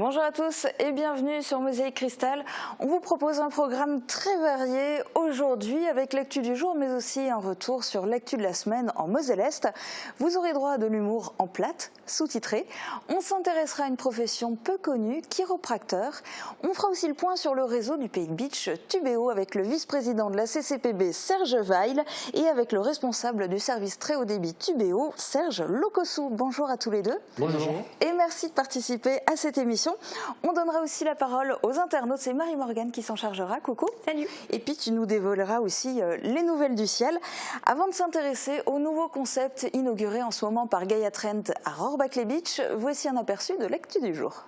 Bonjour à tous et bienvenue sur Mosaïque Cristal. On vous propose un programme très varié aujourd'hui avec l'actu du jour mais aussi un retour sur l'actu de la semaine en Moselle-Est. Vous aurez droit à de l'humour en plate, sous-titré. On s'intéressera à une profession peu connue, chiropracteur. On fera aussi le point sur le réseau du Pays Beach Tubéo avec le vice-président de la CCPB Serge Weil et avec le responsable du service très haut débit Tubéo, Serge Locossou. Bonjour à tous les deux. Bonjour. Et merci de participer à cette émission. On donnera aussi la parole aux internautes. C'est Marie-Morgane qui s'en chargera. Coucou. Salut. Et puis tu nous dévoileras aussi les nouvelles du ciel. Avant de s'intéresser au nouveau concept inauguré en ce moment par Gaia Trend à Rohrbach-les-Beach, voici un aperçu de l'actu du jour.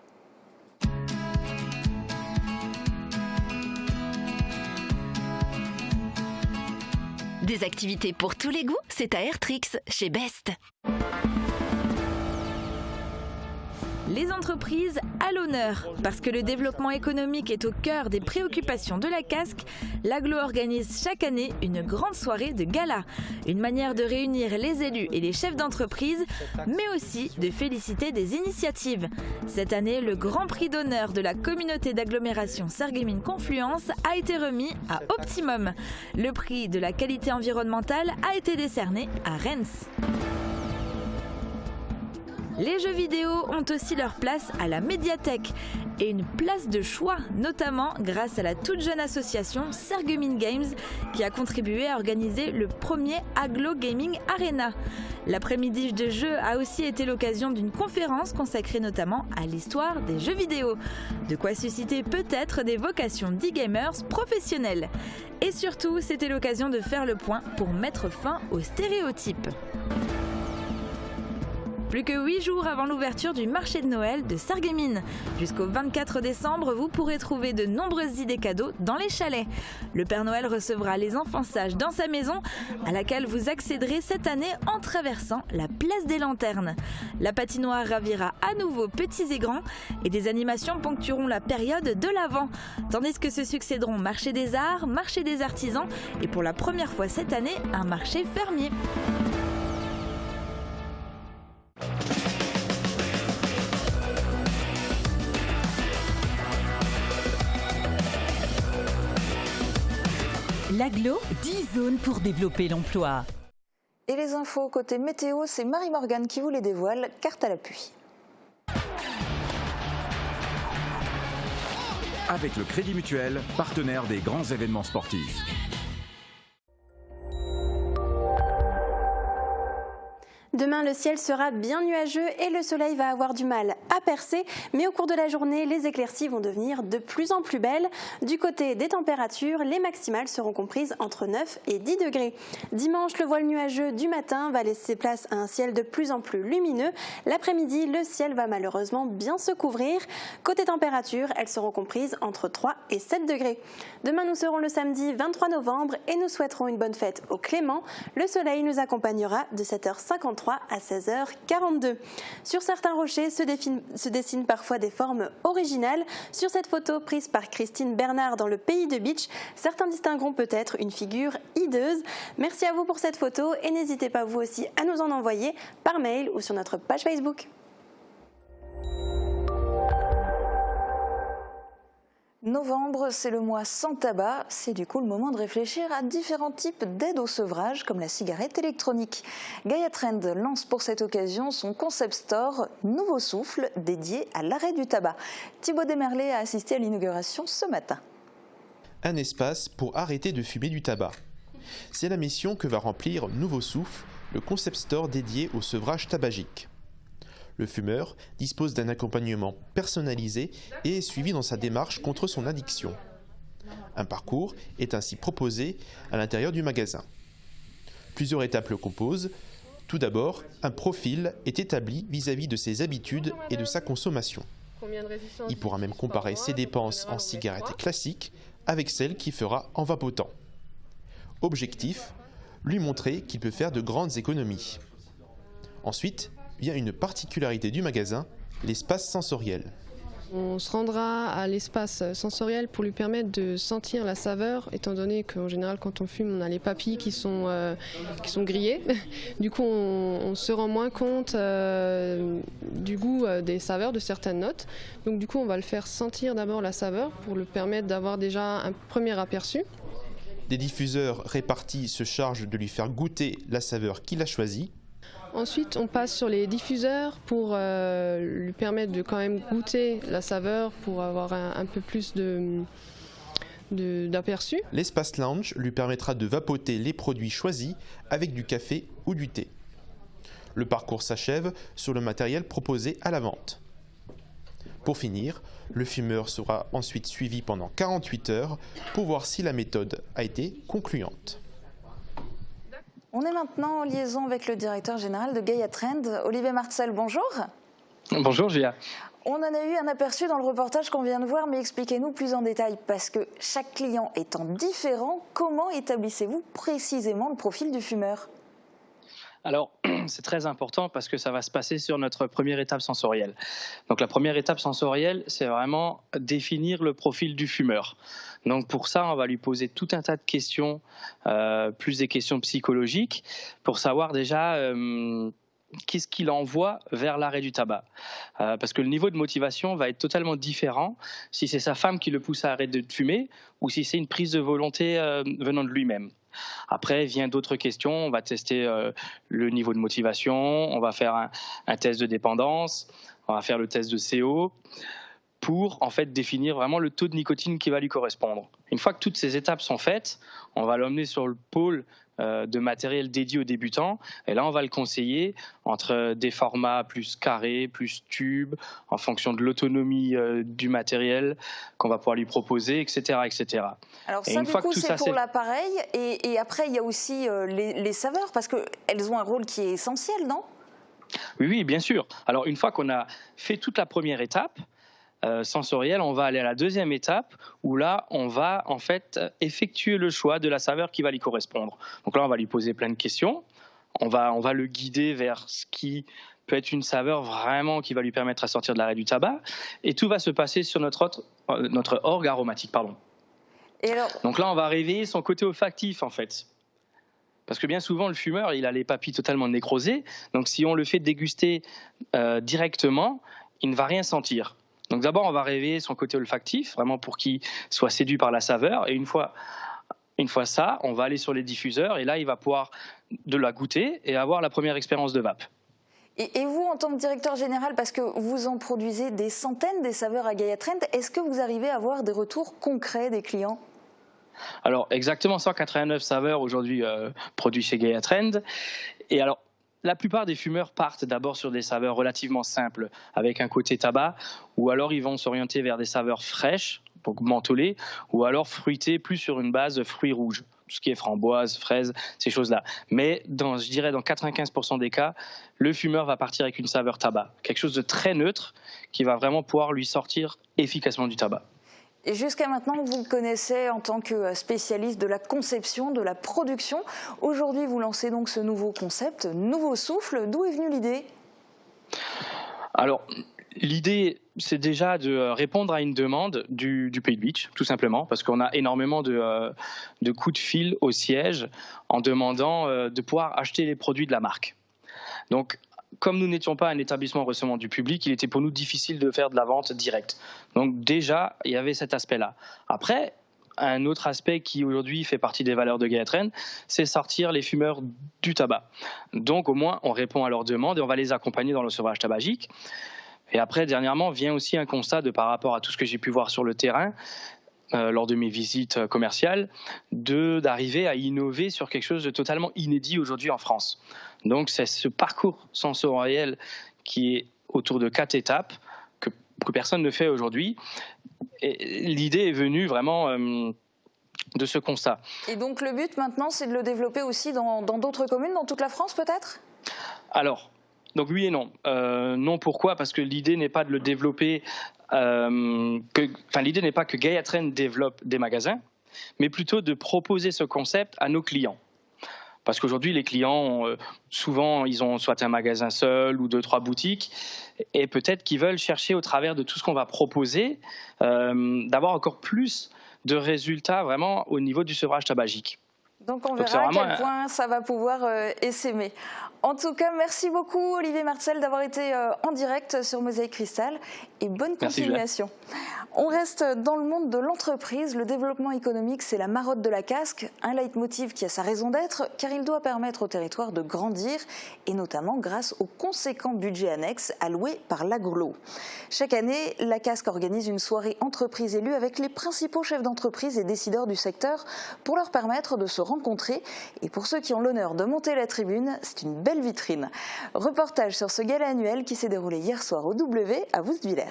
Des activités pour tous les goûts, c'est à Airtrix, chez Best. Les entreprises à l'honneur. Parce que le développement économique est au cœur des préoccupations de la Casques, l'Agglo organise chaque année une grande soirée de gala. Une manière de réunir les élus et les chefs d'entreprise, mais aussi de féliciter des initiatives. Cette année, le grand prix d'honneur de la communauté d'agglomération Sarreguemines Confluence a été remis à Optimum. Le prix de la qualité environnementale a été décerné à Reims. Les jeux vidéo ont aussi leur place à la médiathèque et une place de choix, notamment grâce à la toute jeune association Sarreguemines Games qui a contribué à organiser le premier Agglo Gaming Arena. L'après-midi de jeu a aussi été l'occasion d'une conférence consacrée notamment à l'histoire des jeux vidéo. De quoi susciter peut-être des vocations d'e-gamers professionnels. Et surtout, c'était l'occasion de faire le point pour mettre fin aux stéréotypes. Plus que 8 jours avant l'ouverture du marché de Noël de Sarreguemines. Jusqu'au 24 décembre, vous pourrez trouver de nombreuses idées cadeaux dans les chalets. Le Père Noël recevra les enfants sages dans sa maison, à laquelle vous accéderez cette année en traversant la place des Lanternes. La patinoire ravira à nouveau petits et grands et des animations ponctueront la période de l'Avent. Tandis que se succéderont marché des arts, marché des artisans et pour la première fois cette année, un marché fermier. L'Agglo, 10 zones pour développer l'emploi. Et les infos côté météo, c'est Marie-Morgane qui vous les dévoile, carte à l'appui. Avec le Crédit Mutuel, partenaire des grands événements sportifs. Demain, le ciel sera bien nuageux et le soleil va avoir du mal à percer. Mais au cours de la journée, les éclaircies vont devenir de plus en plus belles. Du côté des températures, les maximales seront comprises entre 9 et 10 degrés. Dimanche, le voile nuageux du matin va laisser place à un ciel de plus en plus lumineux. L'après-midi, le ciel va malheureusement bien se couvrir. Côté température, elles seront comprises entre 3 et 7 degrés. Demain, nous serons le samedi 23 novembre et nous souhaiterons une bonne fête au Clément. Le soleil nous accompagnera de 7h53 à 16h42. Sur certains rochers se dessinent parfois des formes originales. Sur cette photo prise par Christine Bernard dans le Pays de Beach, certains distingueront peut-être une figure hideuse. Merci à vous pour cette photo et n'hésitez pas vous aussi à nous en envoyer par mail ou sur notre page Facebook. Novembre, c'est le mois sans tabac. C'est du coup le moment de réfléchir à différents types d'aides au sevrage, comme la cigarette électronique. Gaia Trend lance pour cette occasion son concept store Nouveau Souffle, dédié à l'arrêt du tabac. Thibaut Desmerlet a assisté à l'inauguration ce matin. Un espace pour arrêter de fumer du tabac. C'est la mission que va remplir Nouveau Souffle, le concept store dédié au sevrage tabagique. Le fumeur dispose d'un accompagnement personnalisé et est suivi dans sa démarche contre son addiction. Un parcours est ainsi proposé à l'intérieur du magasin. Plusieurs étapes le composent. Tout d'abord, un profil est établi vis-à-vis de ses habitudes et de sa consommation. Il pourra même comparer ses dépenses en cigarettes classiques avec celles qu'il fera en vapotant. Objectif, lui montrer qu'il peut faire de grandes économies. Ensuite, vient une particularité du magasin, l'espace sensoriel. On se rendra à l'espace sensoriel pour lui permettre de sentir la saveur, étant donné qu'en général quand on fume on a les papilles qui sont grillées. Du coup on se rend moins compte du goût des saveurs, de certaines notes. Donc du coup on va le faire sentir d'abord la saveur pour lui permettre d'avoir déjà un premier aperçu. Des diffuseurs répartis se chargent de lui faire goûter la saveur qu'il a choisie. Ensuite, on passe sur les diffuseurs pour lui permettre de quand même goûter la saveur pour avoir un peu plus d'aperçu. L'espace lounge lui permettra de vapoter les produits choisis avec du café ou du thé. Le parcours s'achève sur le matériel proposé à la vente. Pour finir, le fumeur sera ensuite suivi pendant 48 heures pour voir si la méthode a été concluante. On est maintenant en liaison avec le directeur général de Gaia Trend, Olivier Marcel. Bonjour. Bonjour Julia. On en a eu un aperçu dans le reportage qu'on vient de voir, mais expliquez-nous plus en détail, parce que chaque client étant différent, comment établissez-vous précisément le profil du fumeur ? Alors, c'est très important parce que ça va se passer sur notre première étape sensorielle. Donc la première étape sensorielle, c'est vraiment définir le profil du fumeur. Donc pour ça, on va lui poser tout un tas de questions, plus des questions psychologiques, pour savoir déjà qu'est-ce qui l'envoie vers l'arrêt du tabac. Parce que le niveau de motivation va être totalement différent si c'est sa femme qui le pousse à arrêter de fumer ou si c'est une prise de volonté venant de lui-même. Après, vient d'autres questions. On va tester le niveau de motivation, on va faire un test de dépendance, on va faire le test de CO pour en fait définir vraiment le taux de nicotine qui va lui correspondre. Une fois que toutes ces étapes sont faites, on va l'emmener sur le pôle de matériel dédié aux débutants. Et là, on va le conseiller entre des formats plus carrés, plus tubes, en fonction de l'autonomie du matériel qu'on va pouvoir lui proposer, etc. etc. Alors ça, du coup, c'est pour l'appareil. Et après, il y a aussi les saveurs, parce qu'elles ont un rôle qui est essentiel, non ? Oui, bien sûr. Alors, une fois qu'on a fait toute la première étape, sensorielle, on va aller à la deuxième étape où là, on va en fait effectuer le choix de la saveur qui va lui correspondre. Donc là, on va lui poser plein de questions. On va le guider vers ce qui peut être une saveur vraiment qui va lui permettre à sortir de l'arrêt du tabac. Et tout va se passer sur notre orgue aromatique. Et alors... Donc là, on va réveiller son côté olfactif en fait. Parce que bien souvent, le fumeur, il a les papilles totalement nécrosées. Donc si on le fait déguster directement, il ne va rien sentir. Donc d'abord, on va réveiller son côté olfactif, vraiment pour qu'il soit séduit par la saveur. Et une fois ça, on va aller sur les diffuseurs et là, il va pouvoir de la goûter et avoir la première expérience de vape. Et vous, en tant que directeur général, parce que vous en produisez des centaines des saveurs à Gaia Trend, est-ce que vous arrivez à avoir des retours concrets des clients ? Alors, exactement 189 saveurs aujourd'hui produits chez Gaia Trend. Et alors, la plupart des fumeurs partent d'abord sur des saveurs relativement simples, avec un côté tabac, ou alors ils vont s'orienter vers des saveurs fraîches, donc mentholées, ou alors fruitées, plus sur une base fruits rouges, tout ce qui est framboise, fraise, ces choses-là. Mais je dirais dans 95% des cas, le fumeur va partir avec une saveur tabac, quelque chose de très neutre qui va vraiment pouvoir lui sortir efficacement du tabac. Et jusqu'à maintenant, vous le connaissez en tant que spécialiste de la conception, de la production. Aujourd'hui, vous lancez donc ce nouveau concept, Nouveau Souffle. D'où est venue l'idée ? Alors, l'idée, c'est déjà de répondre à une demande du Pays de Bitche, tout simplement, parce qu'on a énormément de coups de fil au siège en demandant de pouvoir acheter les produits de la marque. Donc, comme nous n'étions pas un établissement recevant du public, il était pour nous difficile de faire de la vente directe. Donc déjà, il y avait cet aspect-là. Après, un autre aspect qui aujourd'hui fait partie des valeurs de Gaia Trend, c'est sortir les fumeurs du tabac. Donc au moins, on répond à leurs demandes et on va les accompagner dans le sevrage tabagique. Et après, dernièrement, vient aussi un constat par rapport à tout ce que j'ai pu voir sur le terrain, lors de mes visites commerciales, d'arriver à innover sur quelque chose de totalement inédit aujourd'hui en France. Donc c'est ce parcours sensoriel qui est autour de 4 étapes que personne ne fait aujourd'hui. Et l'idée est venue vraiment de ce constat. Et donc le but maintenant, c'est de le développer aussi dans d'autres communes, dans toute la France peut-être ? Alors, donc oui et non. Non, pourquoi ? Parce que l'idée n'est pas de le développer... l'idée n'est pas que Gaia Trend développe des magasins, mais plutôt de proposer ce concept à nos clients. Parce qu'aujourd'hui, les clients, souvent, ils ont soit un magasin seul ou 2-3 boutiques, et peut-être qu'ils veulent chercher au travers de tout ce qu'on va proposer, d'avoir encore plus de résultats vraiment au niveau du sevrage tabagique. Donc on verra à quel point ça va pouvoir essaimer. En tout cas, merci beaucoup Olivier Marcel d'avoir été en direct sur Mosaïque Cristal et bonne continuation. On reste dans le monde de l'entreprise. Le développement économique, c'est la marotte de la casque, un leitmotiv qui a sa raison d'être car il doit permettre au territoire de grandir et notamment grâce au conséquent budget annexe alloué par l'Aglo. Chaque année, la casque organise une soirée entreprise élue avec les principaux chefs d'entreprise et décideurs du secteur pour leur permettre de se rencontrer. Et pour ceux qui ont l'honneur de monter la tribune, c'est une belle vitrine. Reportage sur ce gala annuel qui s'est déroulé hier soir au W à Woustviller.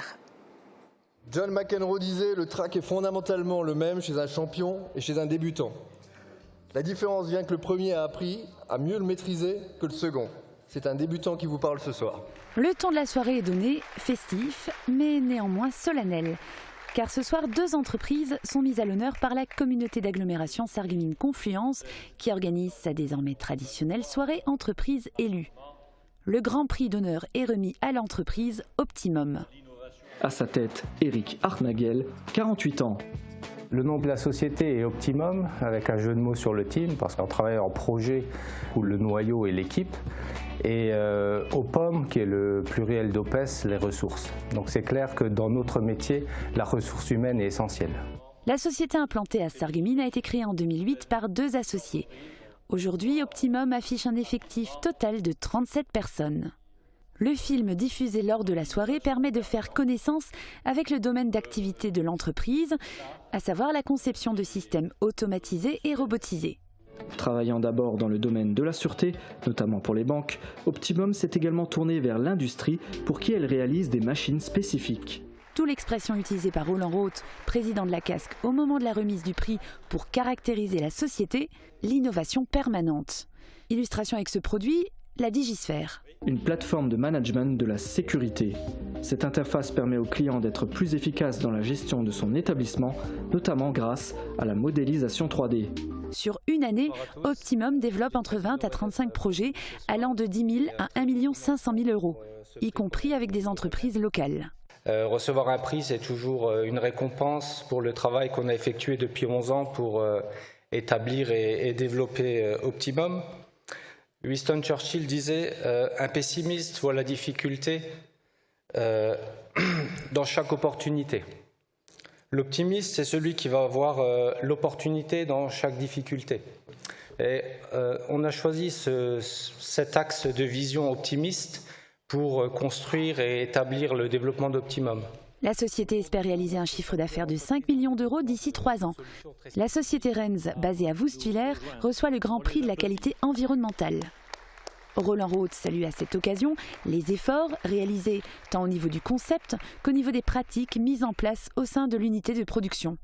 John McEnroe disait « Le track est fondamentalement le même chez un champion et chez un débutant. La différence vient que le premier a appris à mieux le maîtriser que le second. C'est un débutant qui vous parle ce soir. » Le ton de la soirée est donné, festif, mais néanmoins solennel. Car ce soir, 2 entreprises sont mises à l'honneur par la communauté d'agglomération Sarreguemines Confluence qui organise sa désormais traditionnelle soirée entreprise élue. Le grand prix d'honneur est remis à l'entreprise Optimum. À sa tête, Eric Hartnagel, 48 ans. Le nom de la société est Optimum, avec un jeu de mots sur le team, parce qu'on travaille en projet où le noyau est l'équipe. Et OPOM, qui est le pluriel d'OPES, les ressources. Donc c'est clair que dans notre métier, la ressource humaine est essentielle. La société implantée à Sarreguemines a été créée en 2008 par 2 associés. Aujourd'hui, Optimum affiche un effectif total de 37 personnes. Le film diffusé lors de la soirée permet de faire connaissance avec le domaine d'activité de l'entreprise, à savoir la conception de systèmes automatisés et robotisés. Travaillant d'abord dans le domaine de la sûreté, notamment pour les banques, Optimum s'est également tourné vers l'industrie pour qui elle réalise des machines spécifiques. D'où l'expression utilisée par Roland Roth, président de la casque, au moment de la remise du prix pour caractériser la société, l'innovation permanente. Illustration avec ce produit, la Digisphère. Une plateforme de management de la sécurité. Cette interface permet au client d'être plus efficace dans la gestion de son établissement, notamment grâce à la modélisation 3D. Sur une année, Optimum développe entre 20 à 35 projets allant de 10 000 à 1 500 000 euros, y compris avec des entreprises locales. Recevoir un prix, c'est toujours une récompense pour le travail qu'on a effectué depuis 11 ans pour établir et développer Optimum. Winston Churchill disait « Un pessimiste voit la difficulté dans chaque opportunité. L'optimiste, c'est celui qui va voir l'opportunité dans chaque difficulté. » Et on a choisi cet axe de vision optimiste pour construire et établir le développement d'Optimum. La société espère réaliser un chiffre d'affaires de 5 millions d'euros d'ici 3 ans. La société Renz, basée à Woustviller, reçoit le Grand Prix de la qualité environnementale. Roland Roth salue à cette occasion les efforts réalisés tant au niveau du concept qu'au niveau des pratiques mises en place au sein de l'unité de production.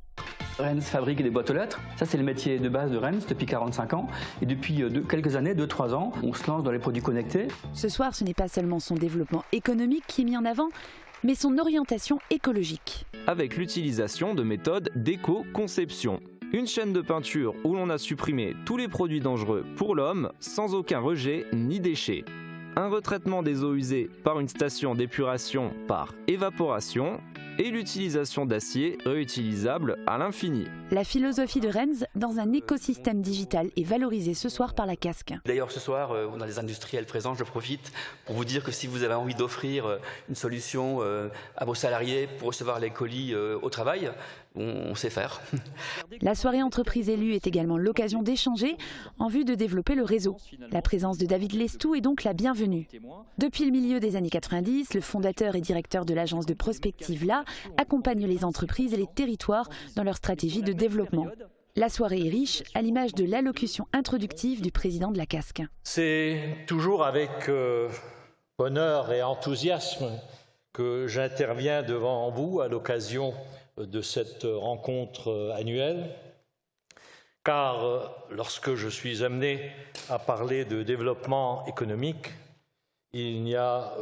Renz fabrique des boîtes aux lettres, ça c'est le métier de base de Renz depuis 45 ans et depuis quelques années, 2-3 ans, on se lance dans les produits connectés. Ce soir, ce n'est pas seulement son développement économique qui est mis en avant, mais son orientation écologique. Avec l'utilisation de méthodes d'éco-conception. Une chaîne de peinture où l'on a supprimé tous les produits dangereux pour l'homme sans aucun rejet ni déchet. Un retraitement des eaux usées par une station d'épuration par évaporation et l'utilisation d'acier réutilisable à l'infini. La philosophie de Renz dans un écosystème digital est valorisée ce soir par la casque. D'ailleurs ce soir, on a des industriels présents, je profite pour vous dire que si vous avez envie d'offrir une solution à vos salariés pour recevoir les colis au travail, on sait faire. La soirée entreprise élue est également l'occasion d'échanger en vue de développer le réseau. La présence de David Lestou est donc la bienvenue. Depuis le milieu des années 90, le fondateur et directeur de l'agence de prospective LA accompagne les entreprises et les territoires dans leur stratégie de développement. La soirée est riche, à l'image de l'allocution introductive du président de la casque. C'est toujours avec honneur et enthousiasme que j'interviens devant vous à l'occasion de cette rencontre annuelle, car lorsque je suis amené à parler de développement économique, il n'y a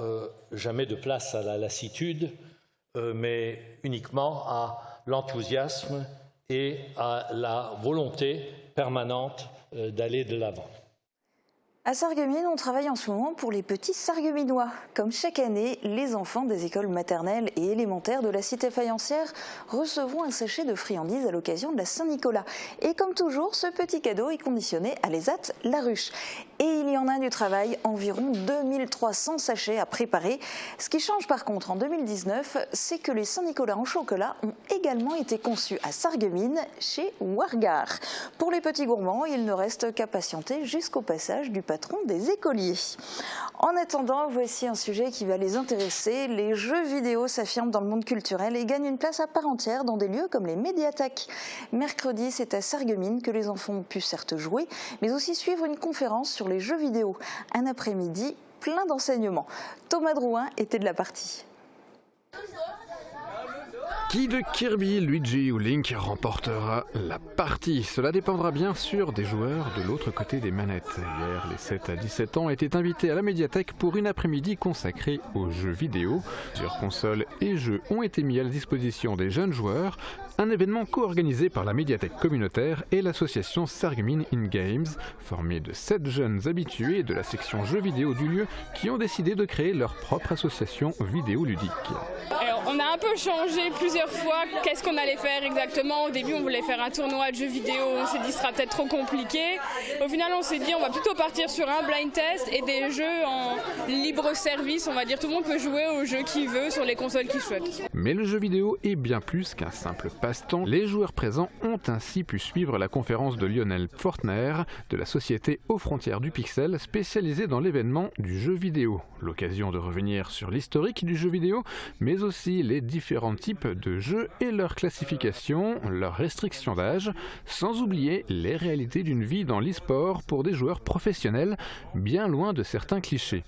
jamais de place à la lassitude, mais uniquement à l'enthousiasme et à la volonté permanente d'aller de l'avant. À Sarreguemines, on travaille en ce moment pour les petits Sarregueminois. Comme chaque année, les enfants des écoles maternelles et élémentaires de la cité faïencière recevront un sachet de friandises à l'occasion de la Saint-Nicolas. Et comme toujours, ce petit cadeau est conditionné à l'ESAT La Ruche. Et il y en a du travail, environ 2300 sachets à préparer. Ce qui change par contre en 2019, c'est que les Saint-Nicolas en chocolat ont également été conçus à Sarreguemines chez Wargar. Pour les petits gourmands, il ne reste qu'à patienter jusqu'au passage du patron des écoliers. En attendant, voici un sujet qui va les intéresser. Les jeux vidéo s'affirment dans le monde culturel et gagnent une place à part entière dans des lieux comme les médiathèques. Mercredi, c'est à Sarreguemines que les enfants ont pu certes jouer, mais aussi suivre une conférence sur les jeux vidéo. Un après-midi plein d'enseignements. Thomas Drouin était de la partie. Qui de Kirby, Luigi ou Link remportera la partie? Cela dépendra bien sûr des joueurs de l'autre côté des manettes. Hier, les 7 à 17 ans étaient invités à la médiathèque pour une après-midi consacrée aux jeux vidéo. Plusieurs consoles et jeux ont été mis à la disposition des jeunes joueurs. Un événement co-organisé par la médiathèque communautaire et l'association Sarreguemines in Games, formée de 7 jeunes habitués de la section jeux vidéo du lieu qui ont décidé de créer leur propre association vidéoludique. Alors, on a un peu changé plusieurs fois qu'est-ce qu'on allait faire exactement. Au début, on voulait faire un tournoi de jeux vidéo, on s'est dit ce sera peut-être trop compliqué. Au final, on s'est dit on va plutôt partir sur un blind test et des jeux en libre service, on va dire tout le monde peut jouer aux jeux qu'il veut sur les consoles qu'il souhaite. Mais le jeu vidéo est bien plus qu'un simple passe-temps. Les joueurs présents ont ainsi pu suivre la conférence de Lionel Fortner de la société Aux Frontières du Pixel, spécialisée dans l'événement du jeu vidéo. L'occasion de revenir sur l'historique du jeu vidéo, mais aussi les différents types de jeux et leur classification, leurs restrictions d'âge, sans oublier les réalités d'une vie dans l'e-sport pour des joueurs professionnels, bien loin de certains clichés.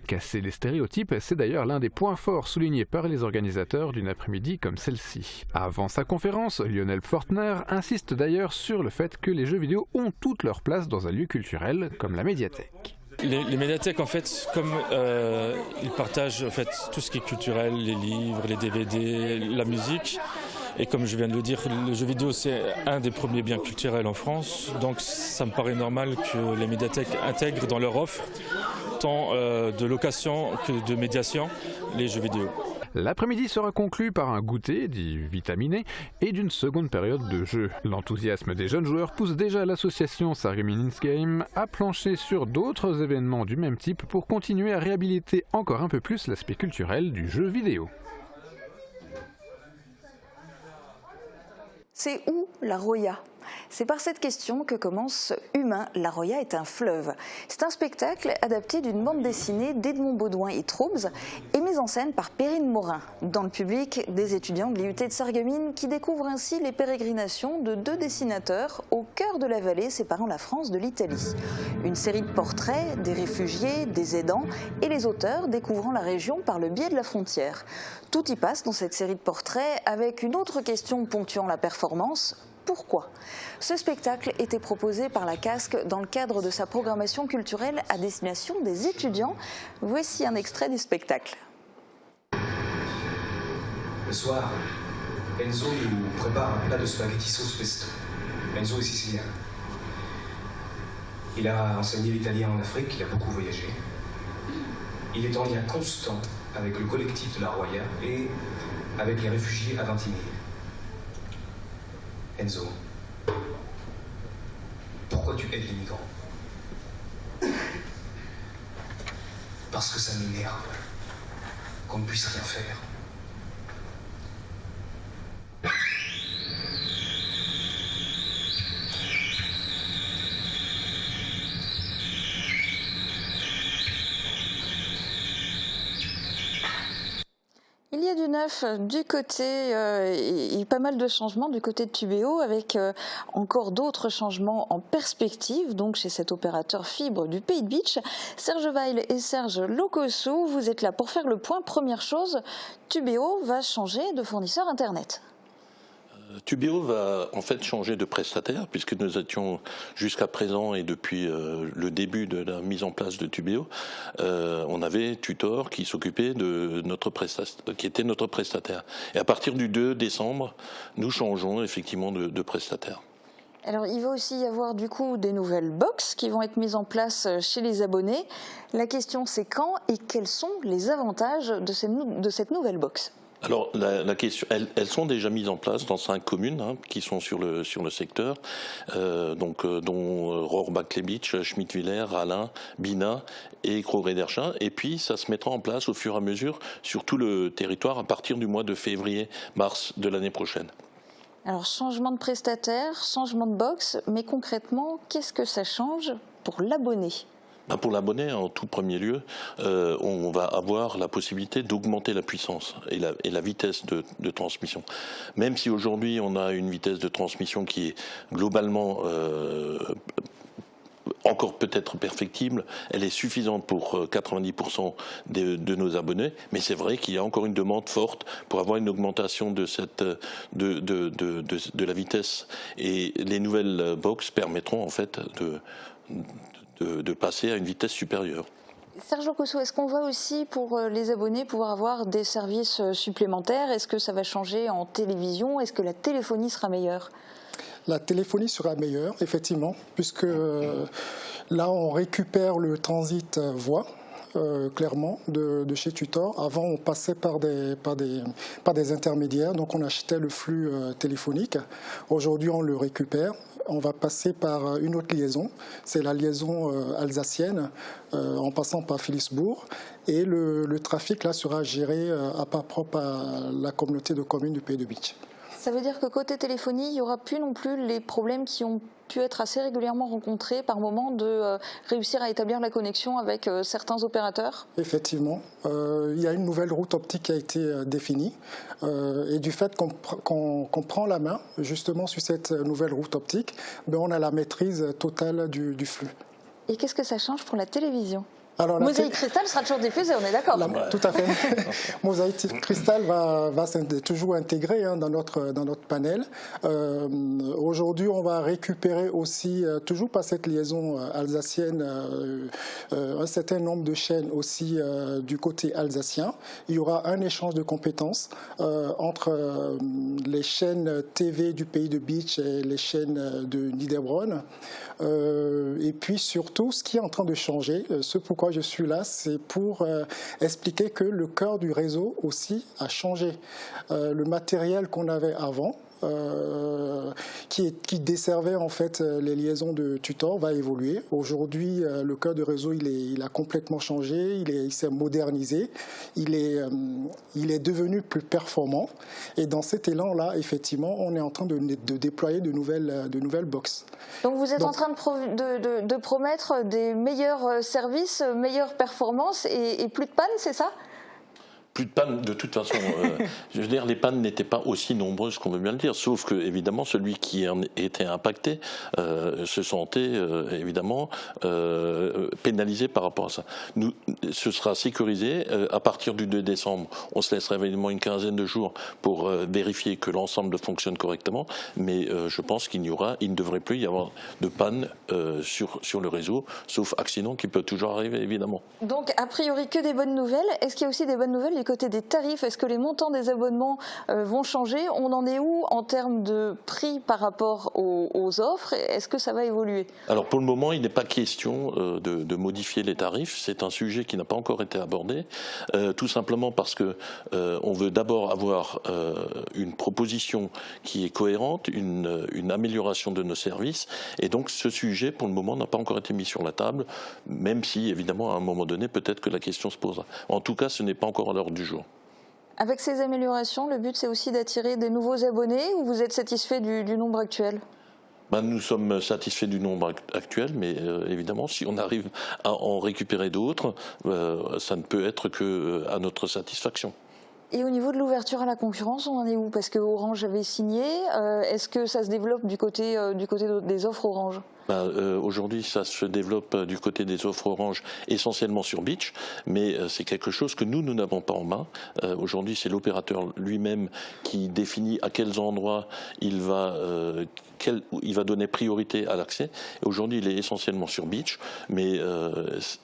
Casser les stéréotypes, c'est d'ailleurs l'un des points forts soulignés par les organisateurs d'une après-midi comme celle-ci. Avant sa conférence, Lionel Fortner insiste d'ailleurs sur le fait que les jeux vidéo ont toute leur place dans un lieu culturel comme la médiathèque. Les médiathèques, en fait, comme ils partagent en fait, tout ce qui est culturel, les livres, les DVD, la musique, et comme je viens de le dire, le jeu vidéo c'est un des premiers biens culturels en France, donc ça me paraît normal que les médiathèques intègrent dans leur offre, tant de location que de médiation, les jeux vidéo. L'après-midi sera conclu par un goûter, dit vitaminé, et d'une seconde période de jeu. L'enthousiasme des jeunes joueurs pousse déjà l'association Sarreguemines Games à plancher sur d'autres événements du même type pour continuer à réhabiliter encore un peu plus l'aspect culturel du jeu vidéo. C'est où la Roya ? C'est par cette question que commence Humain, la Roya est un fleuve. C'est un spectacle adapté d'une bande dessinée d'Edmond Baudouin et Troubs et mis en scène par Perrine Morin. Dans le public, des étudiants de l'IUT de Sarreguemines qui découvrent ainsi les pérégrinations de 2 dessinateurs au cœur de la vallée séparant la France de l'Italie. Une série de portraits des réfugiés, des aidants et les auteurs découvrant la région par le biais de la frontière. Tout y passe dans cette série de portraits avec une autre question ponctuant la performance. Pourquoi ? Ce spectacle était proposé par la Casque dans le cadre de sa programmation culturelle à destination des étudiants. Voici un extrait du spectacle. Le soir, Enzo nous prépare un plat de spaghetti sauce pesto. Enzo est sicilien. Il a enseigné l'italien en Afrique, il a beaucoup voyagé. Il est en lien constant avec le collectif de la Roya et avec les réfugiés à Vintimille. Enzo, pourquoi tu aides les migrants? Parce que ça m'énerve qu'on ne puisse rien faire. Il y a du neuf du côté, et pas mal de changements du côté de Tubéo, avec encore d'autres changements en perspective, donc chez cet opérateur fibre du Pays de Bitch. Serge Weil et Serge Locossou, vous êtes là pour faire le point. Première chose, Tubéo va changer de fournisseur Internet. Tubéo va en fait changer de prestataire puisque nous étions jusqu'à présent et depuis le début de la mise en place de Tubéo, on avait Tutor qui s'occupait de qui était notre prestataire. Et à partir du 2 décembre, nous changeons effectivement de prestataire. Alors, il va aussi y avoir du coup des nouvelles box qui vont être mises en place chez les abonnés. La question, c'est quand et quels sont les avantages de cette nouvelle box? Alors la question, elles sont déjà mises en place dans 5 communes qui sont sur le secteur, dont Rohrbach-les-Bitches, Schmidt-Villers, Rallin, Binat et Crau-Rederchin. Et puis ça se mettra en place au fur et à mesure sur tout le territoire à partir du mois de février-mars de l'année prochaine. Alors, changement de prestataire, changement de box, mais concrètement, qu'est-ce que ça change pour l'abonné ? Pour l'abonné, en tout premier lieu, on va avoir la possibilité d'augmenter la puissance et la vitesse de transmission. Même si aujourd'hui on a une vitesse de transmission qui est globalement encore peut-être perfectible, elle est suffisante pour 90% de nos abonnés, mais c'est vrai qu'il y a encore une demande forte pour avoir une augmentation de la vitesse. Et les nouvelles box permettront en fait de passer à une vitesse supérieure. Serge Locosso, est-ce qu'on va aussi, pour les abonnés, pouvoir avoir des services supplémentaires? Est-ce que ça va changer en télévision? Est-ce que la téléphonie sera meilleure? La téléphonie sera meilleure, effectivement, puisque là, on récupère le transit voix. Clairement de chez Tutor. Avant, on passait par des intermédiaires, donc on achetait le flux téléphonique. Aujourd'hui, on le récupère. On va passer par une autre liaison, c'est la liaison alsacienne, en passant par Philippsbourg. Et le trafic là sera géré à part propre à la communauté de communes du Pays de Bitche. Ça veut dire que côté téléphonie, il n'y aura plus non plus les problèmes qui ont pu être assez régulièrement rencontrés par moment de réussir à établir la connexion avec certains opérateurs? Effectivement. Il y a une nouvelle route optique qui a été définie. Et du fait qu'on prend la main justement sur cette nouvelle route optique, on a la maîtrise totale du flux. Et qu'est-ce que ça change pour la télévision? Alors, Mosaïque Cristal sera toujours diffusée, on est d'accord? Tout à fait. Mosaïque Cristal va toujours intégré dans notre panel. Aujourd'hui, on va récupérer aussi, toujours par cette liaison alsacienne, un certain nombre de chaînes aussi du côté alsacien. Il y aura un échange de compétences entre les chaînes TV du Pays de Bitche et les chaînes de Niederbronn. Et puis surtout, ce qui est en train de changer, ce pourquoi je suis là, c'est pour expliquer que le cœur du réseau aussi a changé. Le matériel qu'on avait avant, qui desservait en fait les liaisons de Tutor va évoluer. Aujourd'hui, le cœur de réseau il a complètement changé, il s'est modernisé, il est devenu plus performant. Et dans cet élan-là, effectivement, on est en train de déployer de nouvelles boxes. Donc vous êtes en train de promettre des meilleurs services, meilleures performances et plus de panne, c'est ça? Plus de panne, de toute façon, je veux dire, les pannes n'étaient pas aussi nombreuses qu'on veut bien le dire, sauf que, évidemment, celui qui en était impacté se sentait, évidemment, pénalisé par rapport à ça. Ce sera sécurisé. À partir du 2 décembre, on se laissera évidemment une quinzaine de jours pour vérifier que l'ensemble fonctionne correctement, mais je pense qu'il ne devrait plus y avoir de panne sur le réseau, sauf accident qui peut toujours arriver, évidemment. Donc, a priori, que des bonnes nouvelles. Est-ce qu'il y a aussi des bonnes nouvelles du côté des tarifs? Est-ce que les montants des abonnements vont changer? On en est où en termes de prix par rapport aux offres? Est-ce que ça va évoluer? Alors pour le moment, il n'est pas question de modifier les tarifs. C'est un sujet qui n'a pas encore été abordé, tout simplement parce que on veut d'abord avoir une proposition qui est cohérente, une amélioration de nos services, et donc ce sujet, pour le moment, n'a pas encore été mis sur la table, même si, évidemment, à un moment donné, peut-être que la question se posera. En tout cas, ce n'est pas encore à l'heure du jour. Avec ces améliorations, le but c'est aussi d'attirer des nouveaux abonnés ou vous êtes satisfait du nombre actuel? Nous sommes satisfaits du nombre actuel, mais évidemment, si on arrive à en récupérer d'autres, ça ne peut être qu'à notre satisfaction. Et au niveau de l'ouverture à la concurrence, on en est où? Parce que Orange avait signé. Est-ce que ça se développe du côté des offres Orange? Aujourd'hui, ça se développe du côté des offres Orange, essentiellement sur Beach, mais c'est quelque chose que nous n'avons pas en main. Aujourd'hui, c'est l'opérateur lui-même qui définit à quels endroits il va donner priorité à l'accès. Aujourd'hui, il est essentiellement sur Beach, mais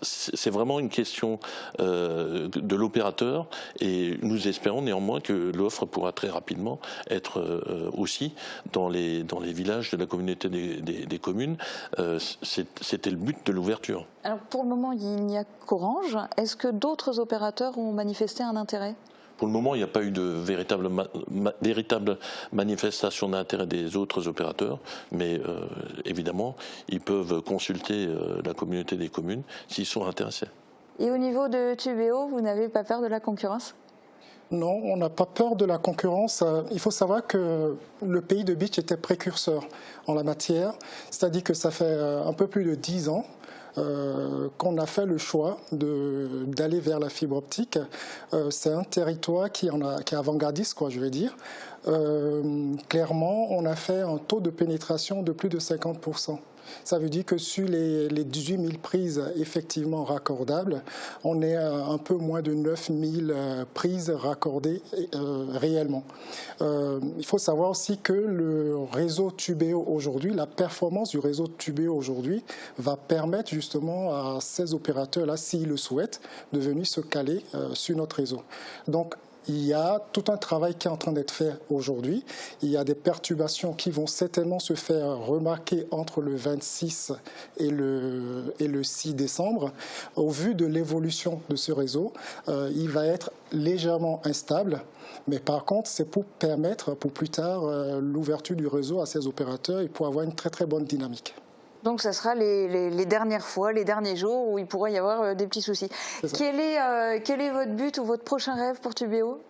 c'est vraiment une question de l'opérateur, et nous espérons néanmoins que l'offre pourra très rapidement être aussi dans les villages de la communauté des communes. C'était le but de l'ouverture. Alors pour le moment, il n'y a qu'Orange. Est-ce que d'autres opérateurs ont manifesté un intérêt ? Pour le moment, il n'y a pas eu de véritable manifestation d'intérêt des autres opérateurs, mais évidemment, ils peuvent consulter la communauté des communes s'ils sont intéressés. Et au niveau de Tubéo, vous n'avez pas peur de la concurrence ? Non, on n'a pas peur de la concurrence. Il faut savoir que le pays de Beach était précurseur en la matière, c'est-à-dire que ça fait un peu plus de 10 ans qu'on a fait le choix d'aller vers la fibre optique. C'est un territoire qui est avant-gardiste, quoi, je vais dire. Clairement, on a fait un taux de pénétration de plus de 50%. Ça veut dire que sur les 18 000 prises effectivement raccordables, on est à un peu moins de 9 000 prises raccordées réellement. Il faut savoir aussi que le réseau Tubéo aujourd'hui, la performance du réseau Tubéo aujourd'hui va permettre justement à ces opérateurs-là, s'ils le souhaitent, de venir se caler sur notre réseau. Donc, il y a tout un travail qui est en train d'être fait aujourd'hui. Il y a des perturbations qui vont certainement se faire remarquer entre le 26 et le 6 décembre. Au vu de l'évolution de ce réseau, il va être légèrement instable. Mais par contre, c'est pour permettre pour plus tard l'ouverture du réseau à ces opérateurs et pour avoir une très très bonne dynamique. Donc ce sera les dernières fois, les derniers jours où il pourrait y avoir des petits soucis. Quel est votre but ou votre prochain rêve pour Tubéo ?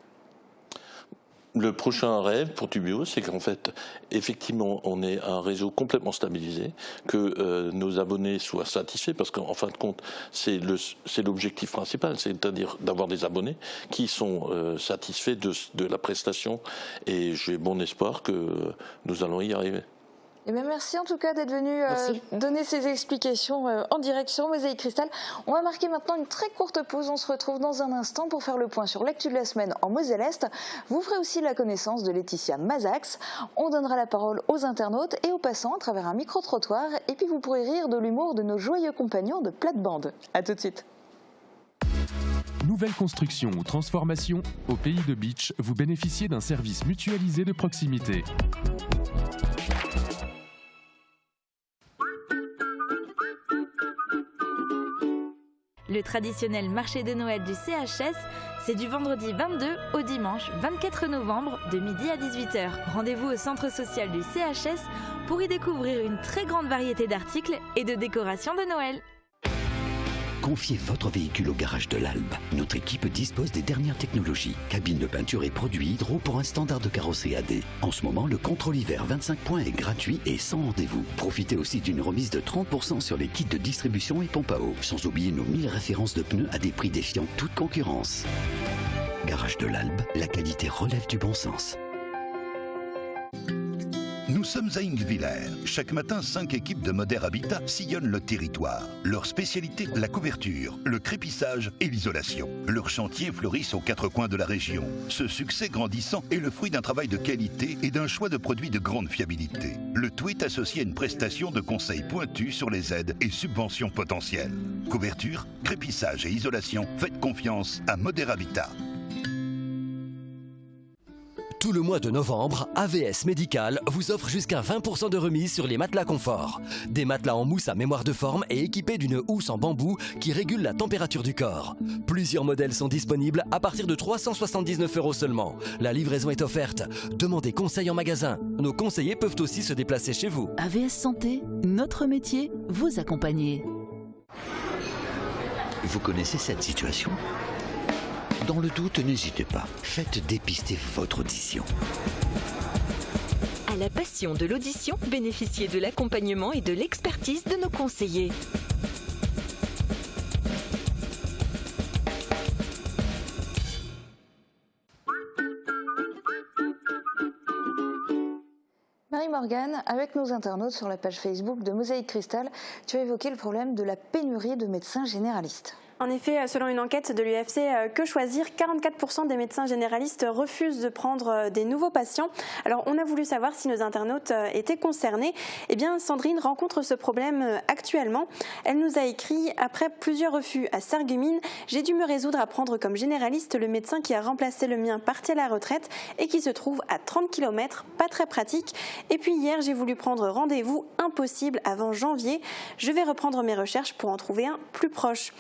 Le prochain rêve pour Tubéo, c'est qu'en fait, effectivement, on ait un réseau complètement stabilisé, que nos abonnés soient satisfaits, parce qu'en fin de compte, c'est l'objectif principal, c'est-à-dire d'avoir des abonnés qui sont satisfaits de la prestation, et j'ai bon espoir que nous allons y arriver. Eh bien, merci en tout cas d'être venu donner ces explications en direct sur Mosaïque Cristal. On va marquer maintenant une très courte pause. On se retrouve dans un instant pour faire le point sur l'actu de la semaine en Moselle-Est. Vous ferez aussi la connaissance de Laetitia Mazax. On donnera la parole aux internautes et aux passants à travers un micro-trottoir. Et puis vous pourrez rire de l'humour de nos joyeux compagnons de plate-bande. A tout de suite. Nouvelle construction ou transformation, au pays de Beach, vous bénéficiez d'un service mutualisé de proximité. Le traditionnel marché de Noël du CHS, c'est du vendredi 22 au dimanche 24 novembre de midi à 18h. Rendez-vous au centre social du CHS pour y découvrir une très grande variété d'articles et de décorations de Noël. Confiez votre véhicule au garage de l'Albe. Notre équipe dispose des dernières technologies. Cabine de peinture et produits hydro pour un standard de carrosserie AD. En ce moment, le contrôle hiver 25 points est gratuit et sans rendez-vous. Profitez aussi d'une remise de 30% sur les kits de distribution et pompes à eau. Sans oublier nos 1000 références de pneus à des prix défiant toute concurrence. Garage de l'Albe, la qualité relève du bon sens. Nous sommes à Ingvillers. Chaque matin, 5 équipes de Moder Habitat sillonnent le territoire. Leur spécialité, la couverture, le crépissage et l'isolation. Leurs chantiers fleurissent aux 4 coins de la région. Ce succès grandissant est le fruit d'un travail de qualité et d'un choix de produits de grande fiabilité. Le tout est associé à une prestation de conseils pointus sur les aides et subventions potentielles. Couverture, crépissage et isolation, faites confiance à Moder Habitat. Tout le mois de novembre, AVS Médical vous offre jusqu'à 20% de remise sur les matelas confort. Des matelas en mousse à mémoire de forme et équipés d'une housse en bambou qui régule la température du corps. Plusieurs modèles sont disponibles à partir de 379 € seulement. La livraison est offerte. Demandez conseil en magasin. Nos conseillers peuvent aussi se déplacer chez vous. AVS Santé, notre métier, vous accompagner. Vous connaissez cette situation ? Dans le doute, n'hésitez pas. Faites dépister votre audition. À la passion de l'audition, bénéficiez de l'accompagnement et de l'expertise de nos conseillers. Marie-Morgane, avec nos internautes sur la page Facebook de Mosaïque Cristal, tu as évoqué le problème de la pénurie de médecins généralistes. En effet, selon une enquête de l'UFC Que Choisir, 44% des médecins généralistes refusent de prendre des nouveaux patients. Alors, on a voulu savoir si nos internautes étaient concernés. Eh bien, Sandrine rencontre ce problème actuellement. Elle nous a écrit « Après plusieurs refus à Sarreguemines, j'ai dû me résoudre à prendre comme généraliste le médecin qui a remplacé le mien parti à la retraite et qui se trouve à 30 km, pas très pratique. Et puis hier, j'ai voulu prendre rendez-vous, impossible avant janvier. Je vais reprendre mes recherches pour en trouver un plus proche. »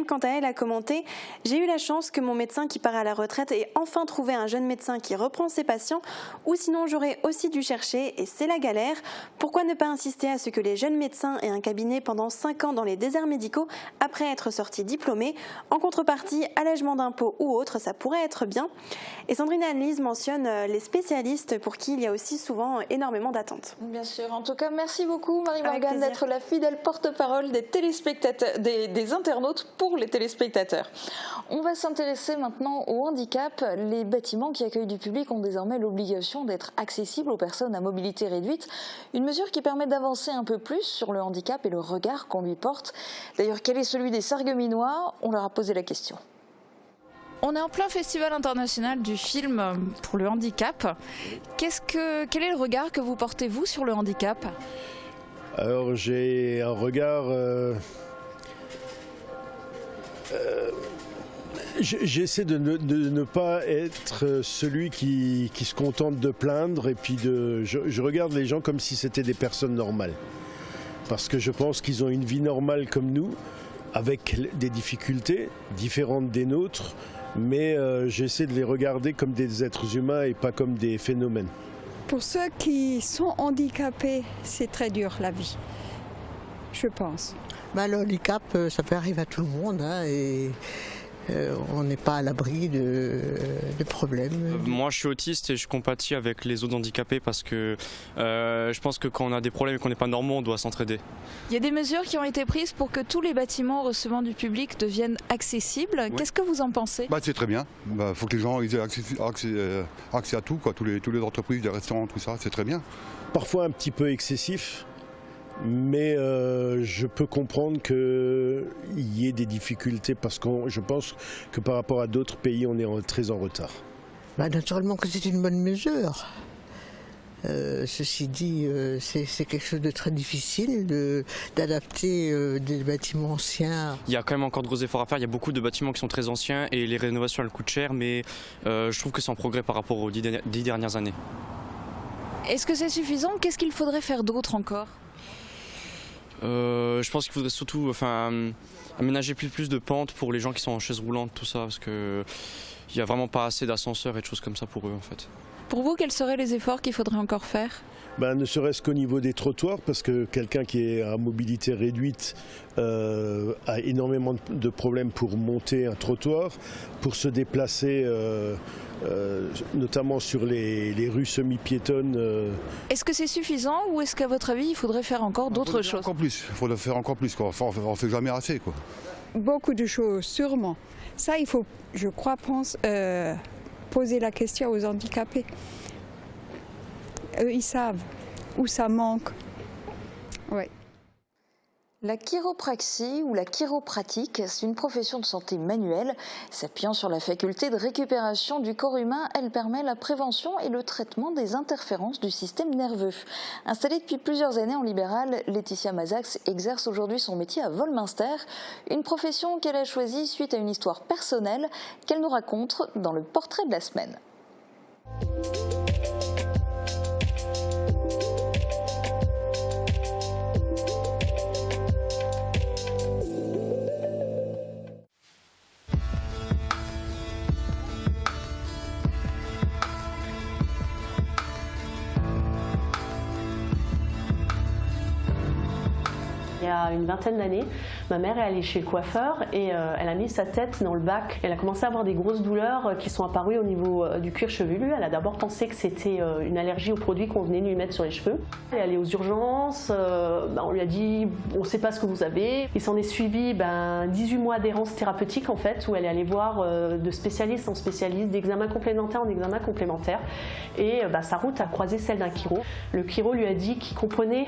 Quant à elle, a commenté « J'ai eu la chance que mon médecin qui part à la retraite ait enfin trouvé un jeune médecin qui reprend ses patients, ou sinon j'aurais aussi dû chercher et c'est la galère. Pourquoi ne pas insister à ce que les jeunes médecins aient un cabinet pendant 5 ans dans les déserts médicaux après être sortis diplômés? En contrepartie, allègement d'impôts ou autre, ça pourrait être bien. » Et Sandrine Annelise mentionne les spécialistes pour qui il y a aussi souvent énormément d'attentes. Bien sûr, en tout cas, merci beaucoup Marie-Morgane d'être la fidèle porte-parole des téléspectateurs, des internautes pour les téléspectateurs. On va s'intéresser maintenant au handicap. Les bâtiments qui accueillent du public ont désormais l'obligation d'être accessibles aux personnes à mobilité réduite. Une mesure qui permet d'avancer un peu plus sur le handicap et le regard qu'on lui porte. D'ailleurs, quel est celui des Sarregueminois? On leur a posé la question. On est en plein festival international du film pour le handicap. Quel est le regard que vous portez, vous, sur le handicap? Alors, j'ai un regard... J'essaie de ne pas être celui qui se contente de plaindre et puis je regarde les gens comme si c'était des personnes normales. Parce que je pense qu'ils ont une vie normale comme nous, avec des difficultés différentes des nôtres, mais j'essaie de les regarder comme des êtres humains et pas comme des phénomènes. Pour ceux qui sont handicapés, c'est très dur la vie, je pense. Le handicap, ça peut arriver à tout le monde, hein, et on n'est pas à l'abri de problèmes. Moi, je suis autiste et je compatis avec les autres handicapés parce que je pense que quand on a des problèmes et qu'on n'est pas normaux, on doit s'entraider. Il y a des mesures qui ont été prises pour que tous les bâtiments recevant du public deviennent accessibles. Oui. Qu'est-ce que vous en pensez? C'est très bien. Il faut que les gens aient accès à tout, quoi. Tous les entreprises, les restaurants, tout ça, c'est très bien. Parfois un petit peu excessif. Mais je peux comprendre qu'il y ait des difficultés parce que je pense que par rapport à d'autres pays, on est très en retard. Naturellement que c'est une bonne mesure. Ceci dit, c'est quelque chose de très difficile d'adapter des bâtiments anciens. Il y a quand même encore de gros efforts à faire. Il y a beaucoup de bâtiments qui sont très anciens et les rénovations elles coûtent cher, mais je trouve que c'est en progrès par rapport aux 10 dernières années. Est-ce que c'est suffisant? Qu'est-ce qu'il faudrait faire d'autre encore? Je pense qu'il faudrait surtout aménager plus de pentes pour les gens qui sont en chaise roulante, tout ça, parce qu'il n'y a vraiment pas assez d'ascenseurs et de choses comme ça pour eux en fait. Pour vous, quels seraient les efforts qu'il faudrait encore faire? Ne serait-ce qu'au niveau des trottoirs, parce que quelqu'un qui est à mobilité réduite a énormément de problèmes pour monter un trottoir, pour se déplacer, notamment sur les rues semi-piétonnes. Est-ce que c'est suffisant ou est-ce qu'à votre avis, il faudrait faire encore d'autres choses? Encore plus, il faudrait faire encore plus, quoi. On ne fait jamais assez, quoi. Beaucoup de choses, sûrement. Ça, il faut, je crois, poser la question aux handicapés. Eux, ils savent où ça manque. Ouais. La chiropraxie ou la chiropratique, c'est une profession de santé manuelle. S'appuyant sur la faculté de récupération du corps humain, elle permet la prévention et le traitement des interférences du système nerveux. Installée depuis plusieurs années en libéral, Laetitia Mazax exerce aujourd'hui son métier à Volminster, une profession qu'elle a choisie suite à une histoire personnelle qu'elle nous raconte dans le portrait de la semaine. Il y a une vingtaine d'années. Ma mère est allée chez le coiffeur et elle a mis sa tête dans le bac. Elle a commencé à avoir des grosses douleurs qui sont apparues au niveau du cuir chevelu. Elle a d'abord pensé que c'était une allergie aux produits qu'on venait lui mettre sur les cheveux. Elle est allée aux urgences, on lui a dit on ne sait pas ce que vous avez. Il s'en est suivi 18 mois d'errance thérapeutique en fait, où elle est allée voir de spécialiste en spécialiste, d'examen complémentaire en examen complémentaire. Et sa route a croisé celle d'un chiro. Le chiro lui a dit qu'il comprenait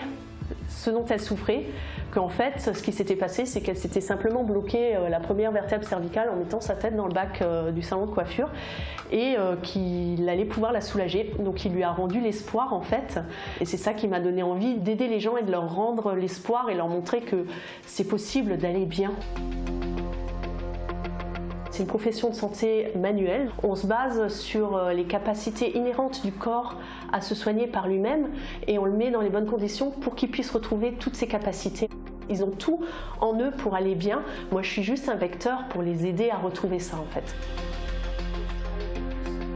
ce dont elle souffrait, qu'en fait ce qui s'était passé c'est qu'elle s'était simplement bloquée la première vertèbre cervicale en mettant sa tête dans le bac du salon de coiffure et qu'il allait pouvoir la soulager. Donc il lui a rendu l'espoir en fait, et c'est ça qui m'a donné envie d'aider les gens et de leur rendre l'espoir et leur montrer que c'est possible d'aller bien. C'est une profession de santé manuelle. On se base sur les capacités inhérentes du corps à se soigner par lui-même et on le met dans les bonnes conditions pour qu'il puisse retrouver toutes ses capacités. Ils ont tout en eux pour aller bien. Moi, je suis juste un vecteur pour les aider à retrouver ça en fait.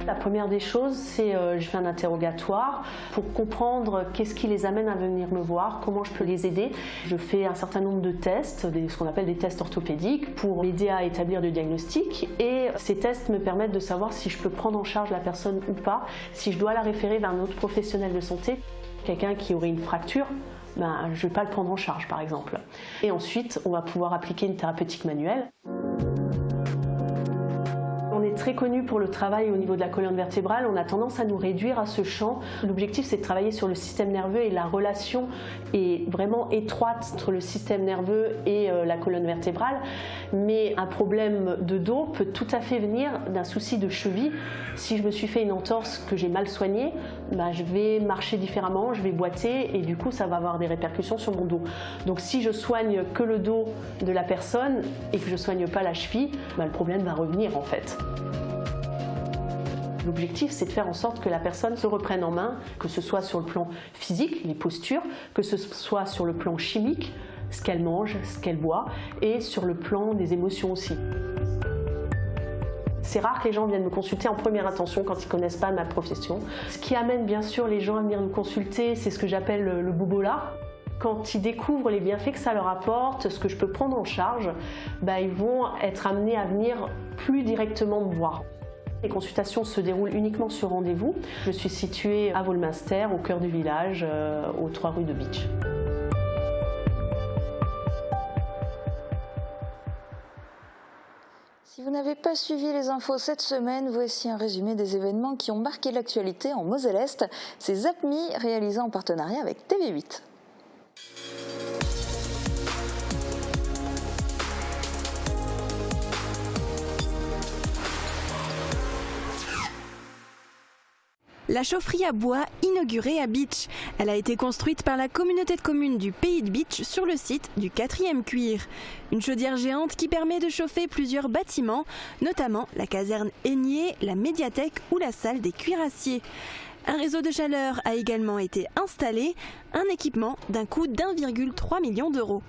La première des choses, c'est je fais un interrogatoire pour comprendre qu'est-ce qui les amène à venir me voir, comment je peux les aider. Je fais un certain nombre de tests, ce qu'on appelle des tests orthopédiques, pour l'aider à établir le diagnostic. Et ces tests me permettent de savoir si je peux prendre en charge la personne ou pas, si je dois la référer vers un autre professionnel de santé. Quelqu'un qui aurait une fracture, je ne vais pas le prendre en charge par exemple. Et ensuite, on va pouvoir appliquer une thérapeutique manuelle. On est très connu pour le travail au niveau de la colonne vertébrale, on a tendance à nous réduire à ce champ. L'objectif c'est de travailler sur le système nerveux et la relation est vraiment étroite entre le système nerveux et la colonne vertébrale. Mais un problème de dos peut tout à fait venir d'un souci de cheville. Si je me suis fait une entorse que j'ai mal soignée, je vais marcher différemment, je vais boiter et du coup ça va avoir des répercussions sur mon dos. Donc si je soigne que le dos de la personne et que je ne soigne pas la cheville, le problème va revenir en fait. L'objectif, c'est de faire en sorte que la personne se reprenne en main, que ce soit sur le plan physique, les postures, que ce soit sur le plan chimique, ce qu'elle mange, ce qu'elle boit, et sur le plan des émotions aussi. C'est rare que les gens viennent me consulter en première intention quand ils ne connaissent pas ma profession. Ce qui amène bien sûr les gens à venir nous consulter, c'est ce que j'appelle le bobola. Quand ils découvrent les bienfaits que ça leur apporte, ce que je peux prendre en charge, ils vont être amenés à venir plus directement me voir. Les consultations se déroulent uniquement sur rendez-vous. Je suis située à Volminster, au cœur du village, aux 3 rues de Bitche. Si vous n'avez pas suivi les infos cette semaine, voici un résumé des événements qui ont marqué l'actualité en Moselle-Est. C'est ZAPMI, réalisé en partenariat avec TV8. La chaufferie à bois inaugurée à Bitche. Elle a été construite par la communauté de communes du Pays de Bitche sur le site du 4e cuir. Une chaudière géante qui permet de chauffer plusieurs bâtiments, notamment la caserne Aigné, la médiathèque ou la salle des cuirassiers. Un réseau de chaleur a également été installé, un équipement d'un coût d'1,3 million d'euros.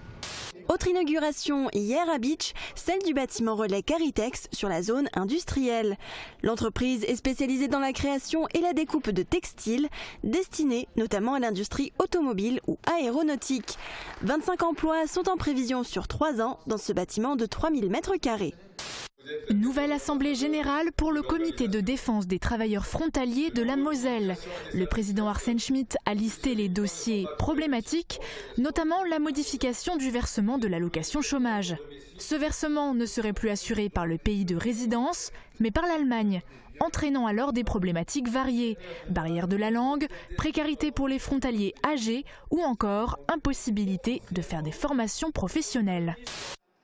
Autre inauguration hier à Bitche, celle du bâtiment relais Caritex sur la zone industrielle. L'entreprise est spécialisée dans la création et la découpe de textiles, destinés notamment à l'industrie automobile ou aéronautique. 25 emplois sont en prévision sur 3 ans dans ce bâtiment de 3000 m². Nouvelle assemblée générale pour le comité de défense des travailleurs frontaliers de la Moselle. Le président Arsène Schmitt a listé les dossiers problématiques, notamment la modification du versement de l'allocation chômage. Ce versement ne serait plus assuré par le pays de résidence, mais par l'Allemagne, entraînant alors des problématiques variées. Barrière de la langue, précarité pour les frontaliers âgés ou encore impossibilité de faire des formations professionnelles.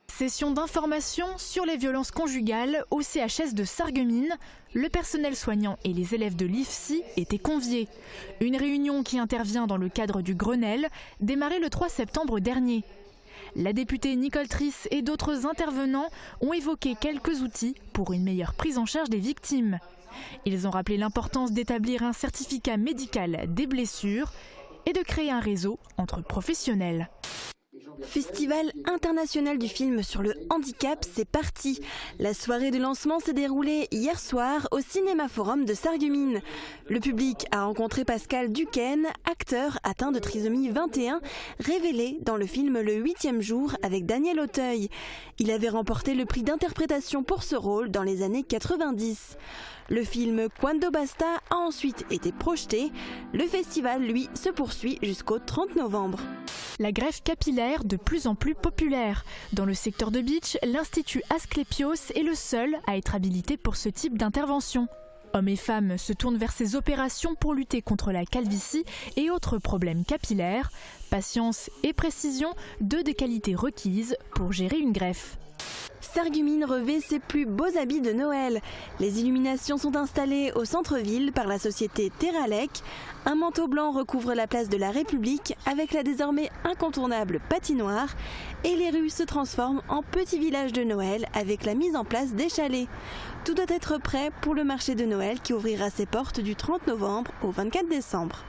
Session d'information sur les violences conjugales au CHS de Sarreguemines. Le personnel soignant et les élèves de l'IFSI étaient conviés. Une réunion qui intervient dans le cadre du Grenelle, démarré le 3 septembre dernier. La députée Nicole Triss et d'autres intervenants ont évoqué quelques outils pour une meilleure prise en charge des victimes. Ils ont rappelé l'importance d'établir un certificat médical des blessures et de créer un réseau entre professionnels. Festival international du film sur le handicap, c'est parti. La soirée de lancement s'est déroulée hier soir au Cinéma Forum de Sarreguemines. Le public a rencontré Pascal Duquesne, acteur atteint de trisomie 21, révélé dans le film Le 8e jour avec Daniel Auteuil. Il avait remporté le prix d'interprétation pour ce rôle dans les années 90. Le film Quando Basta a ensuite été projeté. Le festival, lui, se poursuit jusqu'au 30 novembre. La greffe capillaire de plus en plus populaire. Dans le secteur de Bitche, l'Institut Asclepios est le seul à être habilité pour ce type d'intervention. Hommes et femmes se tournent vers ces opérations pour lutter contre la calvitie et autres problèmes capillaires. Patience et précision, deux des qualités requises pour gérer une greffe. Sarreguemines revêt ses plus beaux habits de Noël. Les illuminations sont installées au centre-ville par la société Terralec. Un manteau blanc recouvre la place de la République avec la désormais incontournable patinoire. Et les rues se transforment en petit village de Noël avec la mise en place des chalets. Tout doit être prêt pour le marché de Noël qui ouvrira ses portes du 30 novembre au 24 décembre.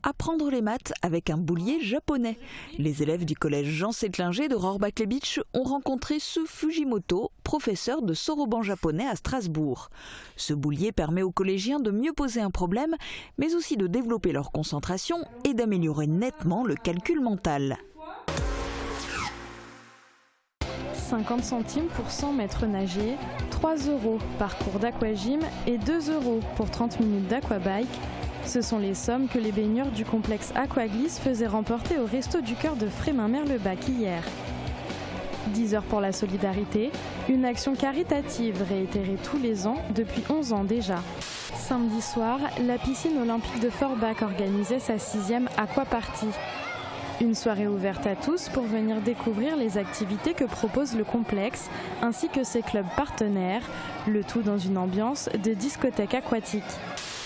Apprendre les maths avec un boulier japonais. Les élèves du collège Jean Sétlinger de Rohrbach-les-Bitches ont rencontré Su Fujimoto, professeur de soroban japonais à Strasbourg. Ce boulier permet aux collégiens de mieux poser un problème, mais aussi de développer leur concentration et d'améliorer nettement le calcul mental. 50 centimes pour 100 mètres nagés, 3 € par cours d'aquagym et 2 € pour 30 minutes d'aquabike. Ce sont les sommes que les baigneurs du complexe Aquaglisse faisaient remporter au Resto du Cœur de Frémin-Merlebach hier. 10 heures pour la solidarité, une action caritative réitérée tous les ans depuis 11 ans déjà. Samedi soir, la piscine olympique de Forbach organisait sa 6e aquaparty. Une soirée ouverte à tous pour venir découvrir les activités que propose le complexe ainsi que ses clubs partenaires, le tout dans une ambiance de discothèque aquatique.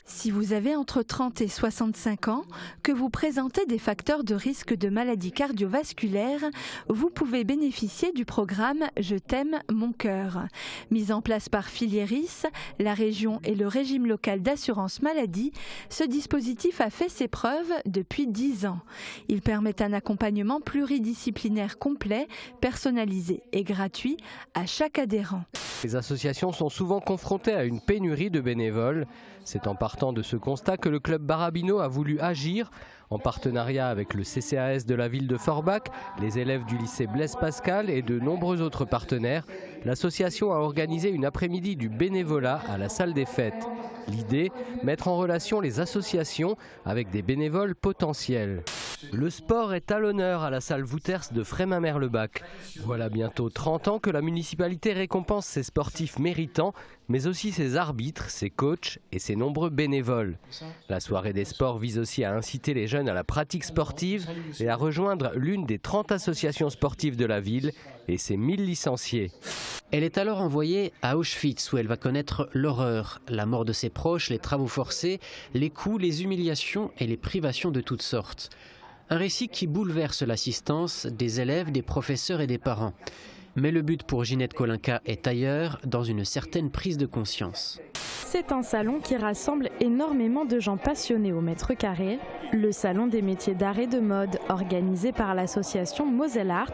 Si vous avez entre 30 et 65 ans, que vous présentez des facteurs de risque de maladies cardiovasculaires, vous pouvez bénéficier du programme Je t'aime, mon cœur. Mis en place par Filieris, la région et le régime local d'assurance maladie, ce dispositif a fait ses preuves depuis 10 ans. Il permet un accompagnement pluridisciplinaire complet, personnalisé et gratuit à chaque adhérent. Les associations sont souvent confrontées à une pénurie de bénévoles. C'est en partant de ce constat que le club Barabino a voulu agir. En partenariat avec le CCAS de la ville de Forbach, les élèves du lycée Blaise Pascal et de nombreux autres partenaires, l'association a organisé une après-midi du bénévolat à la salle des fêtes. L'idée, mettre en relation les associations avec des bénévoles potentiels. Le sport est à l'honneur à la salle Wouters de Frémin-Merlebach. Voilà bientôt 30 ans que la municipalité récompense ses sportifs méritants, mais aussi ses arbitres, ses coachs et ses nombreux bénévoles. La soirée des sports vise aussi à inciter les jeunes à la pratique sportive et à rejoindre l'une des 30 associations sportives de la ville et ses 1000 licenciés. Elle est alors envoyée à Auschwitz où elle va connaître l'horreur, la mort de ses proches, les travaux forcés, les coups, les humiliations et les privations de toutes sortes. Un récit qui bouleverse l'assistance des élèves, des professeurs et des parents. Mais le but pour Ginette Kolinka est ailleurs, dans une certaine prise de conscience. C'est un salon qui rassemble énormément de gens passionnés au mètre carré. Le salon des métiers d'art et de mode, organisé par l'association Moselle Art,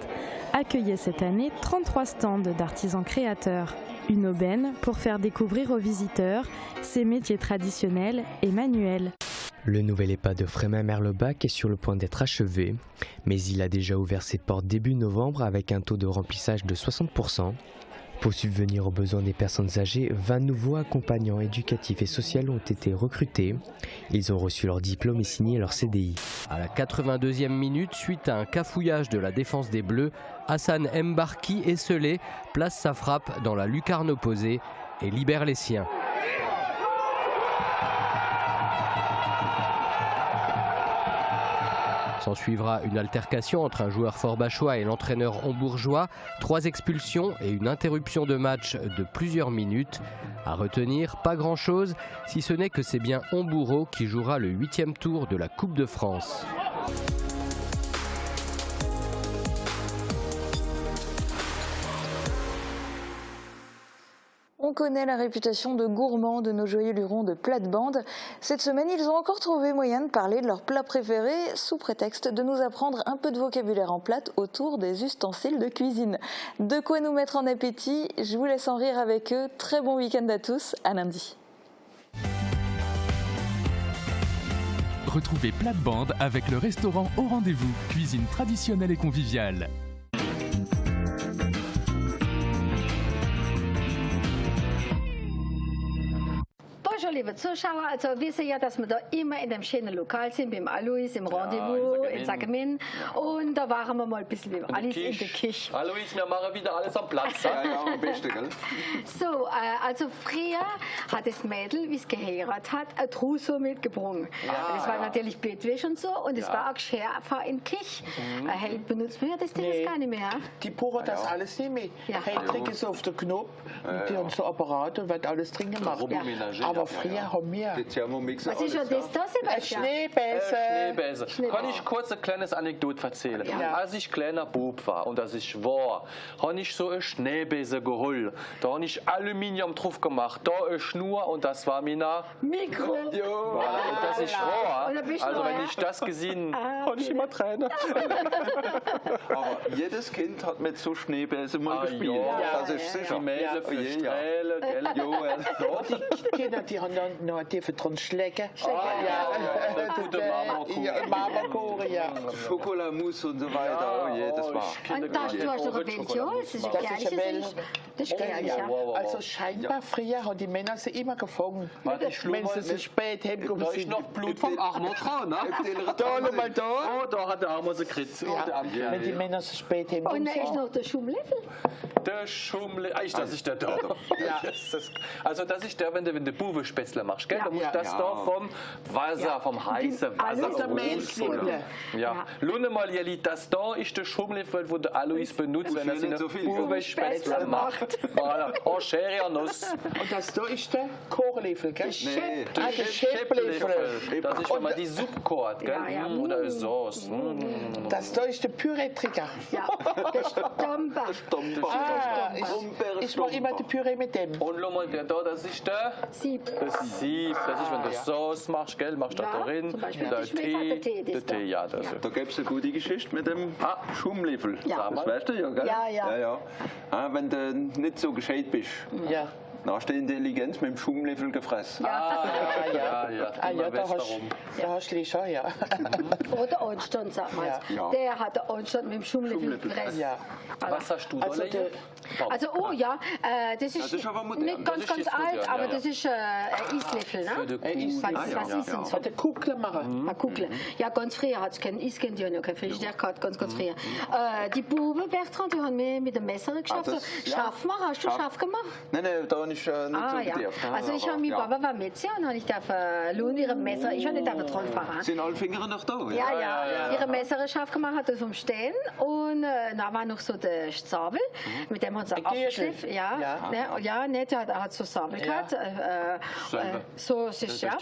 accueillait cette année 33 stands d'artisans créateurs. Une aubaine pour faire découvrir aux visiteurs ces métiers traditionnels et manuels. Le nouvel EHPAD de Frémin-Merlebach est sur le point d'être achevé, mais il a déjà ouvert ses portes début novembre avec un taux de remplissage de 60%. Pour subvenir aux besoins des personnes âgées, 20 nouveaux accompagnants éducatifs et sociaux ont été recrutés. Ils ont reçu leur diplôme et signé leur CDI. À la 82e minute, suite à un cafouillage de la défense des Bleus, Hassan Mbarki, esselé, place sa frappe dans la lucarne opposée et libère les siens. S'en suivra une altercation entre un joueur forbachois et l'entraîneur hambourgeois, 3 expulsions et une interruption de match de plusieurs minutes. À retenir, pas grand-chose, si ce n'est que c'est bien Hambourreau qui jouera le 8e tour de la Coupe de France. On On connaît la réputation de gourmands de nos joyeux lurons de plate-bande. Cette semaine, ils ont encore trouvé moyen de parler de leur plat préféré sous prétexte de nous apprendre un peu de vocabulaire en plate autour des ustensiles de cuisine. De quoi nous mettre en appétit, je vous laisse en rire avec eux. Très bon week-end à tous, à lundi. Retrouvez Plate-Bande avec le restaurant Au Rendez-vous, cuisine traditionnelle et conviviale. Bonjour liebe Zuschauer, also wir sehen ja, dass wir da immer in einem schönen Lokal sind, beim Alois im Rendezvous in Sagamin. Und da waren wir mal ein bisschen wie alles in der Küche. Alois, wir machen wieder alles am Platz. Ja, am besten, gell? So, also früher hat das Mädel, wie es geheiratet hat, ein Trousseau mitgebracht. Das war natürlich Bettwäsche und so und es war auch Schärfer in der Küche. Heute benutzt man ja das Ding gar nicht mehr. Die brauchen das alles nicht mehr. Heute trinken sie auf den Knopf und die haben so Apparate und wird alles drin gemacht. Aber früher haben wir... Was ist ja das da, Sebastian? Schneebäse. Kann ich kurz ein kleines Anekdote erzählen? Als ich kleiner Bub war und als ich war, habe ich so eine Schneebäse geholt. Da habe ich Aluminium drauf gemacht, da eine Schnur und das war mein Mikro. Ja, und das ist wahr. Also wenn ich das gesehen habe, ich immer Tränen. Aber jedes Kind hat mit so Schneebäse mal gespielt. Ja, das ist sicher. Die Mädel für Strähle, gell? Die Kinder, die haben noch dran schlecken. Gute Marmorkuchen, ja. Schokoladmousse und so weiter. Das war. Und da, du hast doch ein Bällchen, das ist ein gefährliches. Das ist gefährlich, ja. Also scheinbar früher haben die Männer sie immer gefangen. Wenn sie so spät heimgekommen sind. Da ist noch Blut vom Armer dran, ne? Da, nochmal da. Oh, da hat der Armer sie gekriegt. Wenn die Männer so spät heimgekommen sind. Und dann ist noch der Schummlöffel. Der Schummlöffel, das ist der da. Also das ist der, wenn du Buwespätzle machst, gell? Da musst du das da vom Wasser, vom heißen Wasser rausholen. Ja. Lunne mal, Jelly, das da ist der Schummlöffel, den der Alois benutzt, wenn er seine Buwespätzle macht. Voilà. Oh, Schere und Nuss. Und das da ist der Kochlöffel, gell? Nee, der Schäpplöffel. Das ist, wenn man die Suppe kocht, gell? Oder eine Sauce. Das da ist der Püreetrigger. Ja, der Stomper. Ich mache immer die Püree mit dem. Und schau mal, der da, das ist der Sieb. Das Sieb. Das ist, wenn du Sauce machst, gell? Machst du da drin. Der Tee. Der Tee, ja. Da gibt es eine gute Geschichte mit dem Schummlöffel. Das weißt du ja, gell? Ja. Wenn du nicht so gescheit bist. Ja. Dann hast du die Intelligenz mit dem Schummlöffel gefressen. Ja, da hast du schon, ja. Oder Einstein, sag mal. Der hat den Einstein mit dem Schummlöffel gefressen. Ja. Was hast du da? Also, das ist aber modern. nicht ganz alt, aber das ist ein Eislöffel, ne? Was ist denn so? Der Kuckler machen. Ein Kuckler. Ja, ganz früher hat es keinen Eisgeld, ja noch kein Frischstern gehabt, ganz früher. Die Buben, Bertrand, die haben mir mit dem Messer geschafft. Scharf machen, hast du scharf gemacht? Nein, da nicht so gedürft. Also ich habe, mein Papa war Metzger und ich darf lohn ihre Messer, ich habe nicht dran fahren. Sind alle Finger noch da? Ja. Ihre Messer scharf gemacht hat vom Stehen und da war noch so der Sabel, mit dem hat sie abgeschliffen. Der hat so Sabel gehabt. So ist es, ja.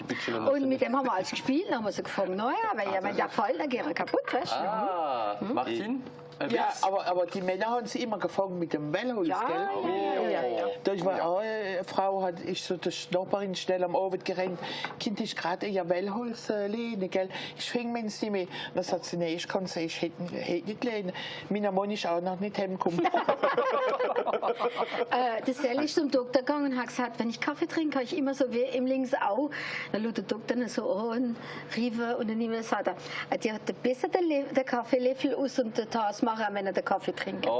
Und mit dem haben wir alles gespielt, dann haben wir sie gefangen, weil wenn der fällt, dann geht er kaputt, weißt du. Martin? Ja, aber die Männer haben sie immer gefangen mit dem Wellholz, gell? Ja. Da war auch eine Frau, ist so der Nachbarin schnell am Abend gerannt. Kind ist gerade ihr Wellholz lehnen, gell? Ich fing mir nicht mehr. Dann sagt sie, nee, ich kann sie, ich hätte nicht lehnen. Mein Mann ist auch noch nicht heimgekommen. Das ist zum Doktor gegangen und hat gesagt, wenn ich Kaffee trinke, habe ich immer so wie im Links auch. Dann schaut der Doktor so an, riefen und dann sagt er, die hat besser den Kaffeelöffel aus und den Tasse machen, wenn er den Kaffee trinkt. Ja.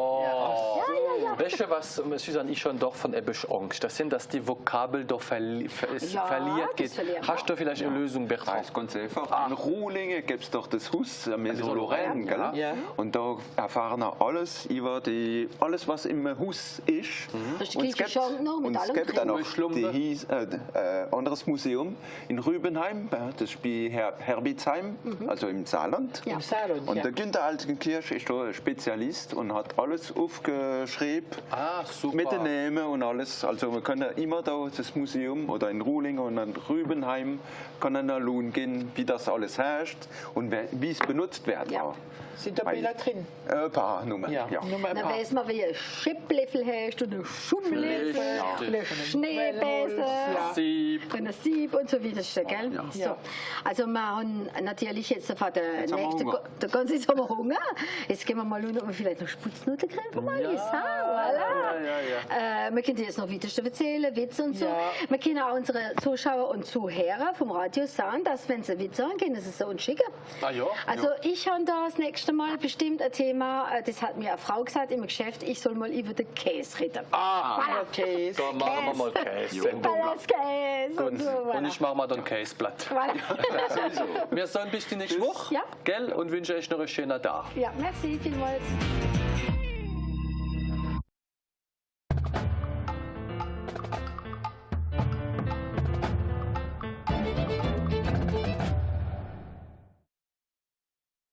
Weißt du, was Susanne, ich schon doch von Ebbisch Angst? Das sind, dass die Vokabel doch verliert geht. Hast du vielleicht eine Lösung, Bertrand? Das ist ganz einfach. In Ruhlingen gibt es doch das Haus, Maison Lorraine, gell? Ja. Und da erfahren wir alles über alles, was im Haus ist. Und es gibt dann noch ein anderes Museum in Rübenheim, das ist bei Herbitsheim, also im Saarland. Im Saarland, und der Günther Altenkirch ist da ein Spezialist und hat alles aufgeschrieben, mit den Namen und alles. Also wir können immer da das Museum oder in Ruhlingen und in Rübenheim können da schauen gehen, wie das alles herrscht und wie es benutzt wird. Ja. Sind da Bilder drin? Ein paar Nummern, ja. Dann weiß man, wie ein Schipplöffel hast und ein Schummlöffel, eine Schneebesen, ein Sieb und so weiter, gell? Ja. So. Also wir haben natürlich jetzt für den nächsten, der ganze Sommer Hunger. Jetzt gehen wir mal schauen, ob wir vielleicht noch Sputznudeln kriegen von Alice. Voilà. Wir können jetzt noch weiter erzählen, Witze und so. Wir können auch unsere Zuschauer und Zuhörer vom Radio sagen, dass wenn sie Witze haben, können sie es uns schicken. Also ich habe da das nächste Mal bestimmt ein Thema, das hat mir eine Frau gesagt im Geschäft, ich soll mal über den Käse reden. Käse. Da machen wir mal Käse. Und ich mache mal dann Käseblatt. Wir sehen bis die nächste Woche, gell? Und wünsche euch noch einen schönen Tag. Ja, merci vielmals.